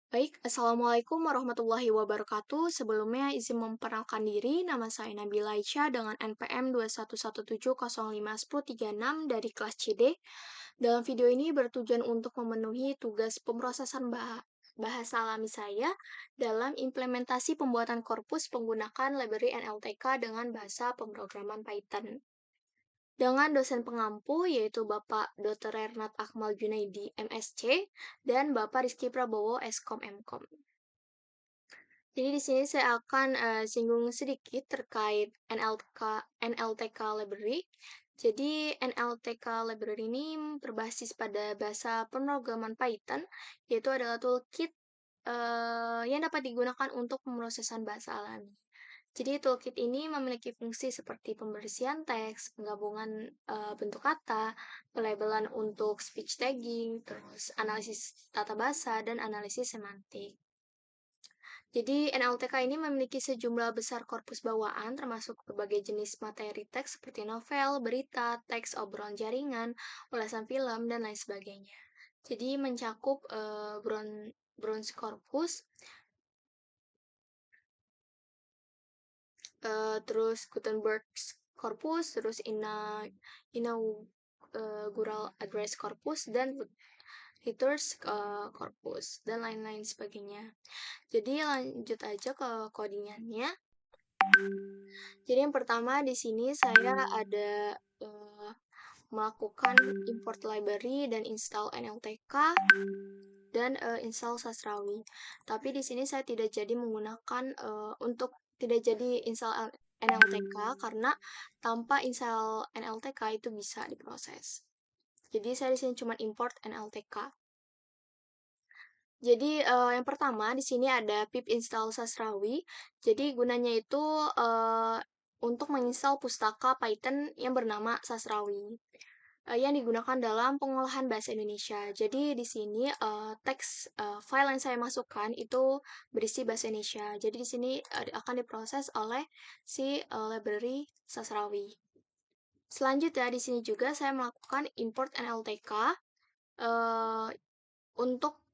Baik, Assalamualaikum warahmatullahi wabarakatuh. Sebelumnya izin memperkenalkan diri, nama saya Nabila Aisyah dengan NPM 2117051036 dari kelas CD. Dalam video ini bertujuan untuk memenuhi tugas pemrosesan bahasa alami saya dalam implementasi pembuatan korpus menggunakan library NLTK dengan bahasa pemrograman Python. Dengan dosen pengampu yaitu Bapak Dr. Renat Akmal Junaidi, MSc, dan Bapak Rizky Prabowo, Eskom Mkom. Jadi di sini saya akan singgung sedikit terkait NLTK Library. Jadi NLTK Library ini berbasis pada bahasa pemrograman Python, yaitu adalah toolkit yang dapat digunakan untuk pemrosesan bahasa alami. Jadi toolkit ini memiliki fungsi seperti pembersihan teks, penggabungan bentuk kata, pelabelan untuk speech tagging, terus analisis tata bahasa, dan analisis semantik. Jadi NLTK ini memiliki sejumlah besar korpus bawaan termasuk berbagai jenis materi teks seperti novel, berita, teks obrolan jaringan, ulasan film, dan lain sebagainya. Jadi mencakup bronze corpus, terus Gutenberg's corpus, terus inaugural address corpus, dan Reuters corpus, dan lain-lain sebagainya. Jadi lanjut aja ke codingannya. Jadi yang pertama di sini saya ada melakukan import library dan install NLTK dan install Sastrawi. Tapi di sini saya tidak jadi menggunakan untuk tidak jadi install NLTK karena tanpa install NLTK itu bisa diproses. Jadi saya di sini cuma import NLTK. Jadi yang pertama di sini ada pip install Sastrawi. Jadi gunanya itu untuk menginstal pustaka Python yang bernama Sastrawi yang digunakan dalam pengolahan bahasa Indonesia. Jadi di sini teks file yang saya masukkan itu berisi bahasa Indonesia. Jadi di sini akan diproses oleh si library Sastrawi. Selanjutnya di sini juga saya melakukan import NLTK untuk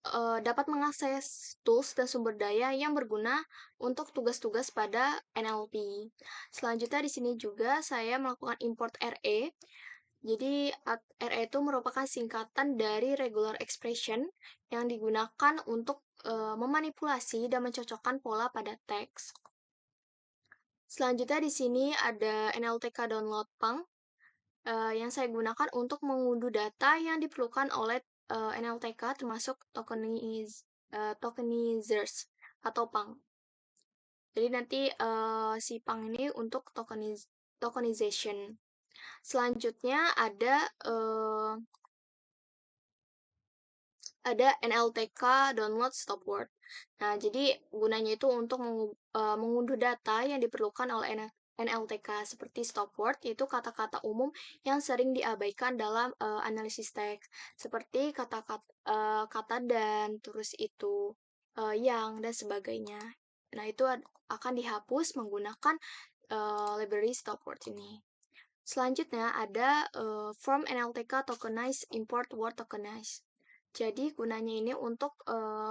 dapat mengakses tools dan sumber daya yang berguna untuk tugas-tugas pada NLP. Selanjutnya di sini juga saya melakukan import RE. Jadi RE itu merupakan singkatan dari regular expression yang digunakan untuk memanipulasi dan mencocokkan pola pada teks. Selanjutnya di sini ada NLTK download pang yang saya gunakan untuk mengunduh data yang diperlukan oleh NLTK termasuk tokenizers atau pang. Jadi nanti si pang ini untuk tokenization. Selanjutnya ada NLTK download stopword. Nah, jadi gunanya itu untuk mengunduh data yang diperlukan oleh NLTK seperti stopword, yaitu kata-kata umum yang sering diabaikan dalam analisis teks, seperti kata dan, terus itu yang, dan sebagainya. Nah, itu akan dihapus menggunakan library stopword ini. Selanjutnya ada form NLTK tokenize import word tokenize. Jadi gunanya ini untuk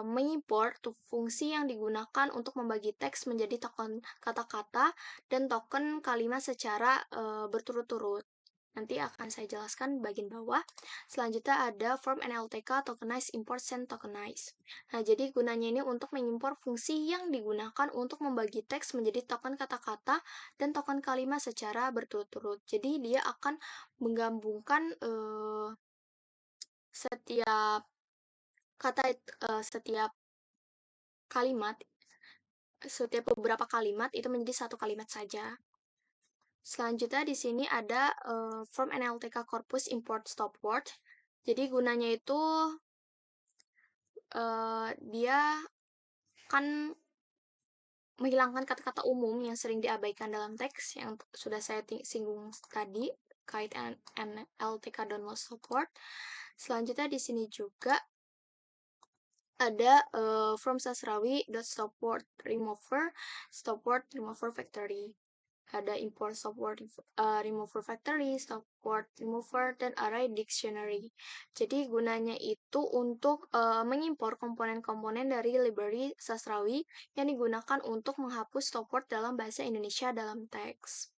mengimport fungsi yang digunakan untuk membagi teks menjadi token kata-kata dan token kalimat secara berturut-turut. Nanti akan saya jelaskan bagian bawah. Selanjutnya ada form NLTK tokenize import send tokenize. Nah, jadi gunanya ini untuk mengimport fungsi yang digunakan untuk membagi teks menjadi token kata-kata dan token kalimat secara berturut-turut. Jadi dia akan menggabungkan setiap setiap kalimat, setiap beberapa kalimat itu menjadi satu kalimat saja. Selanjutnya di sini ada form NLTK corpus import stopword. Jadi gunanya itu dia kan menghilangkan kata-kata umum yang sering diabaikan dalam teks yang sudah saya singgung tadi kait NLTK download stopword. Selanjutnya di sini juga ada from Sastrawi stopword remover factory. ada import support remover factory, support remover, dan array dictionary. Jadi gunanya itu untuk mengimpor komponen-komponen dari library sastrawi yang digunakan untuk menghapus support dalam bahasa Indonesia dalam teks.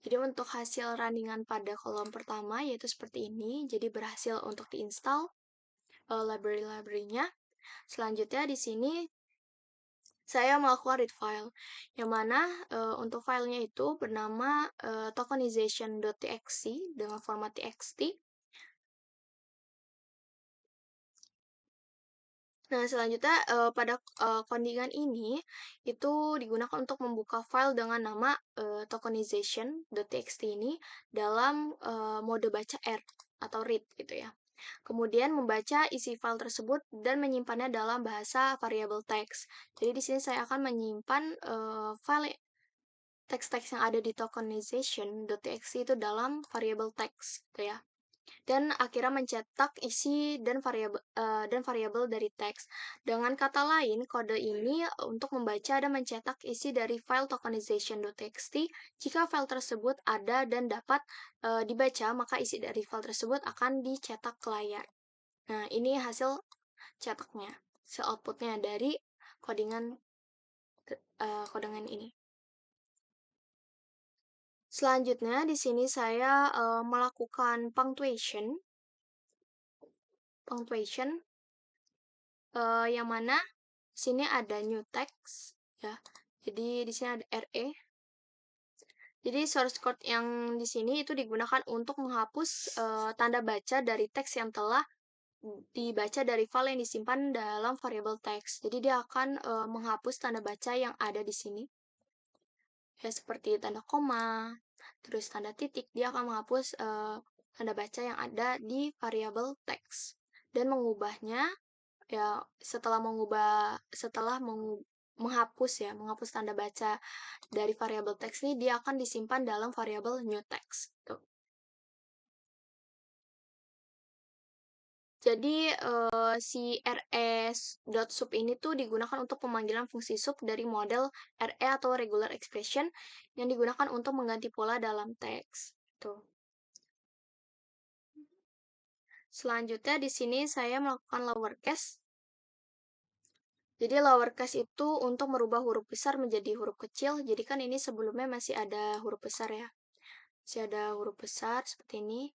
Jadi untuk hasil runningan pada kolom pertama yaitu seperti ini. Jadi berhasil untuk diinstal library-library-nya. Selanjutnya di sini saya melakukan read file, yang mana untuk filenya itu bernama tokenization.txt dengan format txt. Nah, selanjutnya pada codingan ini itu digunakan untuk membuka file dengan nama tokenization.txt ini dalam mode baca R atau read gitu ya. Kemudian membaca isi file tersebut dan menyimpannya dalam bahasa variable text. Jadi di sini saya akan menyimpan file teks-teks yang ada di tokenization.txt itu dalam variable text gitu ya. Dan akhirnya mencetak isi dan variabel dari teks. Dengan kata lain, kode ini untuk membaca dan mencetak isi dari file tokenization.txt. Jika file tersebut ada dan dapat dibaca, maka isi dari file tersebut akan dicetak ke layar. Nah, ini hasil cetaknya, hasil outputnya dari codingan ini. Selanjutnya, di sini saya melakukan punctuation yang mana sini ada new text ya. Jadi di sini ada RE. Jadi source code yang di sini itu digunakan untuk menghapus tanda baca dari teks yang telah dibaca dari file yang disimpan dalam variable text. Jadi dia akan menghapus tanda baca yang ada di sini. Ya seperti tanda koma, terus tanda titik, dia akan menghapus tanda baca yang ada di variable text dan mengubahnya ya menghapus tanda baca dari variabel teks ini, dia akan disimpan dalam variabel new text tuh. Jadi si res.sub ini tuh digunakan untuk pemanggilan fungsi sub dari model RE atau regular expression yang digunakan untuk mengganti pola dalam teks tuh. Selanjutnya di sini saya melakukan lowercase. Jadi lowercase itu untuk merubah huruf besar menjadi huruf kecil. Jadi kan ini sebelumnya masih ada huruf besar ya. Masih ada huruf besar seperti ini.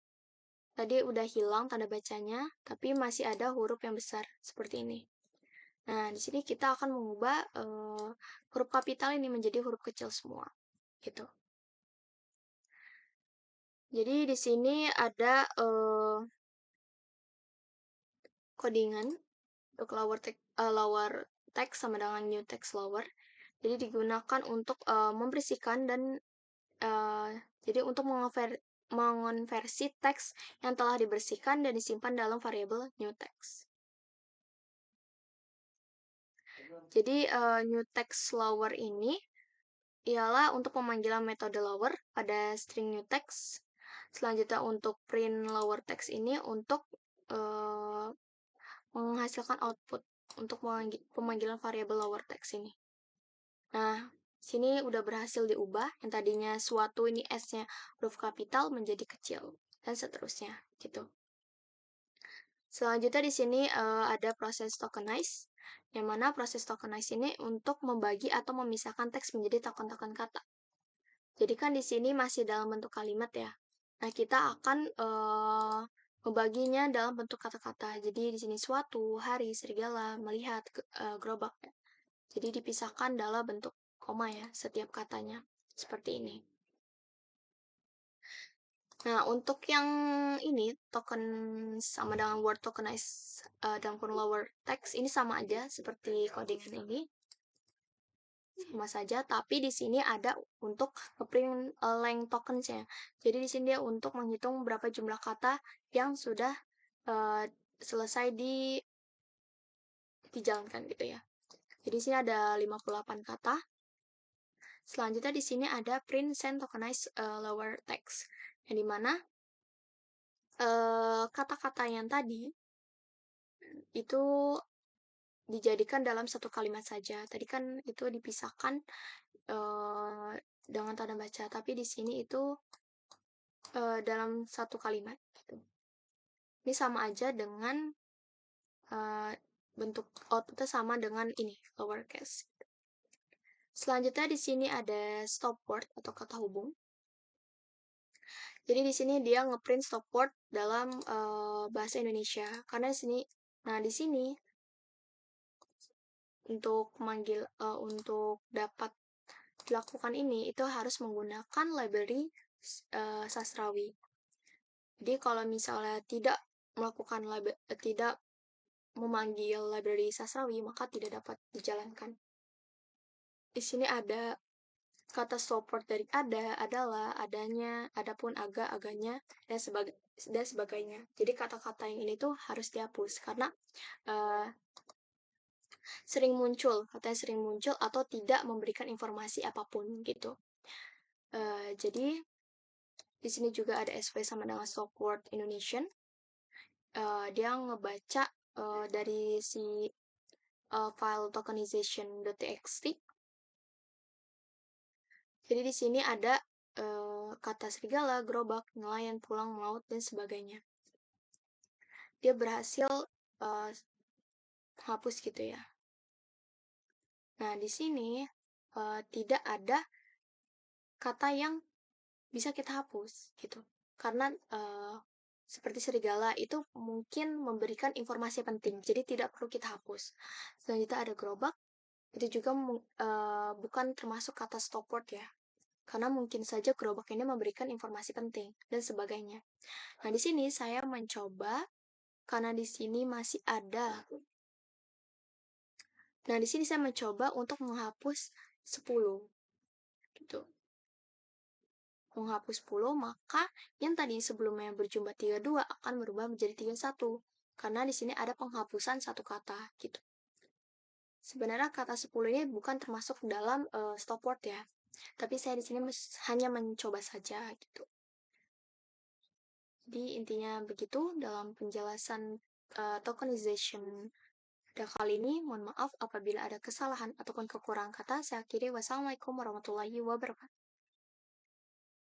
Tadi udah hilang tanda bacanya, tapi masih ada huruf yang besar seperti ini. Nah, di sini kita akan mengubah huruf kapital ini menjadi huruf kecil semua. Gitu. Jadi di sini ada codingan untuk lower text sama dengan new text lower. Jadi digunakan untuk membersihkan dan jadi untuk mengonversi teks yang telah dibersihkan dan disimpan dalam variabel new text. Jadi new text lower ini ialah untuk pemanggilan metode lower pada string new text. Selanjutnya untuk print lower text ini untuk menghasilkan output untuk pemanggilan variabel lower text ini. Nah, sini udah berhasil diubah, yang tadinya suatu ini S-nya huruf kapital menjadi kecil, dan seterusnya, gitu. Selanjutnya di sini ada proses tokenize, yang mana proses tokenize ini untuk membagi atau memisahkan teks menjadi token-token kata. Jadi kan di sini masih dalam bentuk kalimat ya. Nah, kita akan membaginya dalam bentuk kata-kata. Jadi di sini suatu, hari, serigala, melihat, gerobak. Ya. Jadi dipisahkan dalam bentuk koma ya, setiap katanya. Seperti ini. Nah, untuk yang ini, token sama dengan word tokenize dalam kurung lower text, ini sama aja seperti codingan ini. Sama saja, tapi di sini ada untuk print length tokens-nya. Jadi di sini dia untuk menghitung berapa jumlah kata yang sudah selesai dijalankan gitu ya. Jadi di sini ada 58 kata. Selanjutnya di sini ada print send tokenize lower text, yang dimana kata-kata yang tadi itu dijadikan dalam satu kalimat saja. Tadi kan itu dipisahkan dengan tanda baca, tapi di sini itu dalam satu kalimat gitu. Ini sama aja dengan bentuk outputnya sama dengan ini lowercase. Selanjutnya di sini ada stop word atau kata hubung. Jadi di sini dia ngeprint stop word dalam bahasa Indonesia. Karena di sini untuk untuk dapat dilakukan ini itu harus menggunakan library sastrawi. Jadi kalau misalnya tidak memanggil library sastrawi, maka tidak dapat dijalankan. Di sini ada kata stop word dari ada, adalah, adanya, adapun, aga, aganya, dan sebagainya. Jadi kata-kata yang ini tuh harus dihapus karena katanya sering muncul atau tidak memberikan informasi apapun gitu. Jadi di sini juga ada SV sama dengan stop word Indonesian. Dia ngebaca dari si file tokenization.txt. Jadi di sini ada kata serigala, gerobak, nelayan, pulang, melaut, dan sebagainya. Dia berhasil hapus gitu ya. Nah, di sini tidak ada kata yang bisa kita hapus gitu. Karena seperti serigala itu mungkin memberikan informasi penting, jadi tidak perlu kita hapus. Selanjutnya ada gerobak, itu juga bukan termasuk kata stop word ya. Karena mungkin saja gerobak ini memberikan informasi penting dan sebagainya. Nah, di sini saya mencoba karena di sini masih ada. Nah, di sini saya mencoba untuk menghapus 10. Gitu. Menghapus 10, maka yang tadi sebelumnya berjumlah 32 akan berubah menjadi 31. Karena di sini ada penghapusan satu kata gitu. Sebenarnya kata 10 ini bukan termasuk dalam stop word ya. Tapi saya di sini hanya mencoba saja gitu. Jadi intinya begitu dalam penjelasan tokenization pada kali ini. Mohon maaf apabila ada kesalahan ataupun kekurangan kata. Saya akhiri. Wassalamualaikum warahmatullahi wabarakatuh.